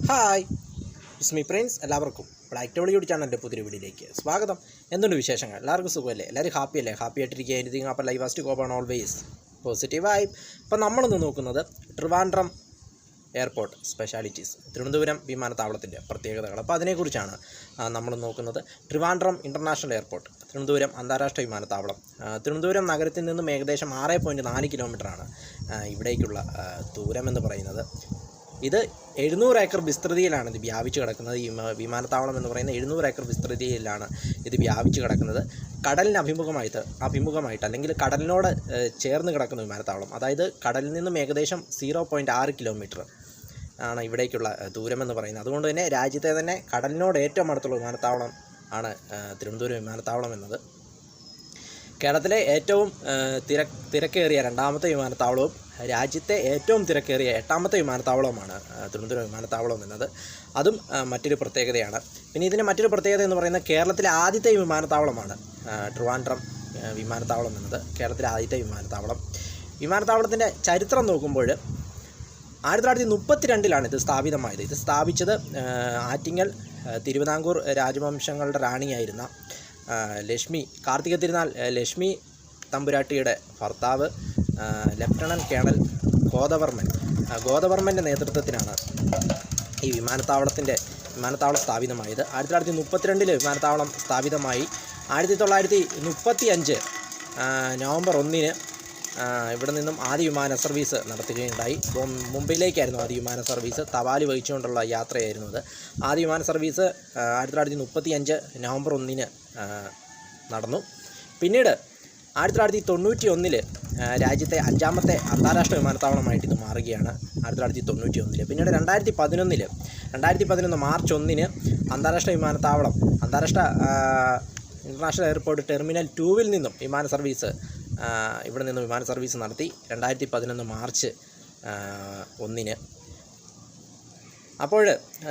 Hi, it's me Prince. എല്ലാവർക്കും black Toli YouTube ചാനലിൻ്റെ പുതിയ വീഡിയോയിലേക്ക് സ്വാഗതം. എന്തുണ്ട് വിശേഷങ്ങൾ? എല്ലാവർക്കും സുഖമല്ലേ? എല്ലാവരും ഹാപ്പി ആയിട്ടിരിക്കുക. എനിത്തിങ് അപ്പോൾ ലൈഫ് ഫസ്റ്റ് കോപ്പ് ആണ് ഓൾവേസ് പോസിറ്റീവായി. ഇപ്പോൾ നമ്മളിന്ന് നോക്കുന്നത് ട്രിവാൻഡ്രം എയർപോർട്ട് സ്പെഷ്യാലിറ്റീസ്, തിരുവനന്തപുരം വിമാനത്താവളത്തിൻ്റെ പ്രത്യേകതകൾ. അപ്പോൾ അതിനെക്കുറിച്ചാണ് നമ്മൾ നോക്കുന്നത്. ട്രിവാൻഡ്രം ഇൻ്റർനാഷണൽ എയർപോർട്ട്, തിരുവനന്തപുരം അന്താരാഷ്ട്ര വിമാനത്താവളം. തിരുവനന്തപുരം നഗരത്തിൽ നിന്നും ഏകദേശം 6.4 കിലോമീറ്ററാണ് ഇവിടേക്കുള്ള ദൂരമെന്ന് പറയുന്നത്. ഇത് 700 ഏക്കർ വിസ്തൃതിയിലാണ് ഇത് വ്യാപിച്ച് കിടക്കുന്നത്. ഈ വിമാനത്താവളം എന്ന് പറയുന്ന 700 ഏക്കർ വിസ്തൃതിയിലാണ് ഇത് വ്യാപിച്ച് കിടക്കുന്നത്. കടലിന് അഭിമുഖമായിട്ട് അല്ലെങ്കിൽ കടലിനോട് ചേർന്ന് കിടക്കുന്ന വിമാനത്താവളം. അതായത് കടലിൽ നിന്നും ഏകദേശം 0.6 കിലോമീറ്റർ ആണ് ഇവിടേക്കുള്ള ദൂരമെന്ന് പറയുന്നത്. അതുകൊണ്ട് തന്നെ രാജ്യത്തെ തന്നെ കടലിനോട് ഏറ്റവും അടുത്തുള്ള വിമാനത്താവളം ആണ് തിരുവനന്തപുരം വിമാനത്താവളം എന്നത്. കേരളത്തിലെ ഏറ്റവും തിരക്കേറിയ 2ാമത്തെ വിമാനത്താവളവും രാജ്യത്തെ ഏറ്റവും തിരക്കേറിയ 8ാമത്തെ വിമാനത്താവളവുമാണ് തിരുവനന്തപുരം വിമാനത്താവളം എന്നത്. അതും മറ്റൊരു പ്രത്യേകതയാണ്. പിന്നെ ഇതിൻ്റെ മറ്റൊരു പ്രത്യേകത എന്ന് പറയുന്നത് കേരളത്തിലെ ആദ്യത്തെ വിമാനത്താവളമാണ് ട്രിവാൻഡ്രം വിമാനത്താവളം എന്നത്. കേരളത്തിലെ ആദ്യത്തെ വിമാനത്താവളത്തിൻ്റെ ചരിത്രം നോക്കുമ്പോൾ 1932 ഇത് സ്ഥാപിതമായത്. ഇത് സ്ഥാപിച്ചത് ആറ്റിങ്ങൽ തിരുവിതാംകൂർ രാജവംശങ്ങളുടെ റാണിയായിരുന്ന കാർത്തിക തിരുനാൾ ലക്ഷ്മി തമ്പുരാട്ടിയുടെ ഭർത്താവ് ലഫ്റ്റനൻറ്റ് കേണൽ ഗോദവർമ്മൻ്റെ നേതൃത്വത്തിലാണ് ഈ വിമാനത്താവളം സ്ഥാപിതമായത്. 1932 വിമാനത്താവളം സ്ഥാപിതമായി. 1935 നവംബർ 1 ഇവിടെ നിന്നും ആദ്യ വിമാന സർവീസ് നടത്തുകയുണ്ടായി. മുംബൈയിലേക്കായിരുന്നു ആദ്യ വിമാന സർവീസ്. തപാല് വഹിച്ചുകൊണ്ടുള്ള യാത്രയായിരുന്നു അത്. ആദ്യ വിമാന സർവീസ് 1935 നവംബർ 1 നടന്നു. പിന്നീട് 1991 രാജ്യത്തെ 5ാമത്തെ അന്താരാഷ്ട്ര വിമാനത്താവളമായിട്ട് ഇത് മാറുകയാണ്. 1991 പിന്നീട് 2011 മാർച്ച് 1 അന്താരാഷ്ട്ര ഇൻ്റർനാഷണൽ എയർപോർട്ട് ടെർമിനൽ 2 നിന്നും ഇവിടെ നിന്നും വിമാന സർവീസ് നടത്തി. 2011 മാർച്ച് 1 അപ്പോൾ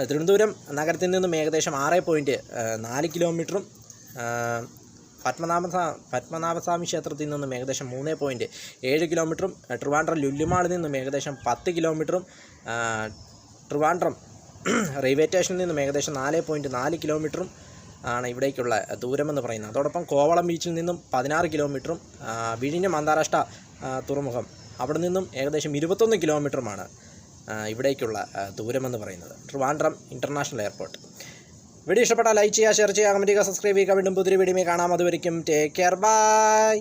തിരുവനന്തപുരം നഗരത്തിൽ നിന്നും ഏകദേശം 6.4 കിലോമീറ്ററും പത്മനാഭസ്വാമി ക്ഷേത്രത്തിൽ നിന്നും ഏകദേശം 3.7 കിലോമീറ്ററും ട്രിവാൻഡ്രം ലുല്ലുമാളിൽ നിന്നും ഏകദേശം 10 കിലോമീറ്ററും ട്രിവാൻഡ്രം റെയിൽവേ സ്റ്റേഷനിൽ നിന്നും ഏകദേശം 4.4 കിലോമീറ്ററും ആണ് ഇവിടേക്കുള്ള ദൂരമെന്ന് പറയുന്നത്. അതോടൊപ്പം കോവളം ബീച്ചിൽ നിന്നും 16 കിലോമീറ്ററും വിഴിഞ്ഞം അന്താരാഷ്ട്ര തുറമുഖം അവിടെ നിന്നും ഏകദേശം 21 കിലോമീറ്ററുമാണ് ഇവിടേക്കുള്ള ദൂരമെന്ന് പറയുന്നത്. Trivandrum international airport. വീഡിയോ ഇഷ്ടപ്പെട്ടാൽ ലൈക്ക് ചെയ്യുക, ഷെയർ ചെയ്യുക, കമൻറ്റ് ചെയ്യുക, സബ്സ്ക്രൈബ് ചെയ്യുക. വീണ്ടും പുതിയ വീഡിയോയിൽ കാണാം. അതുവരെയും ടേക്ക് കെയർ, ബൈ.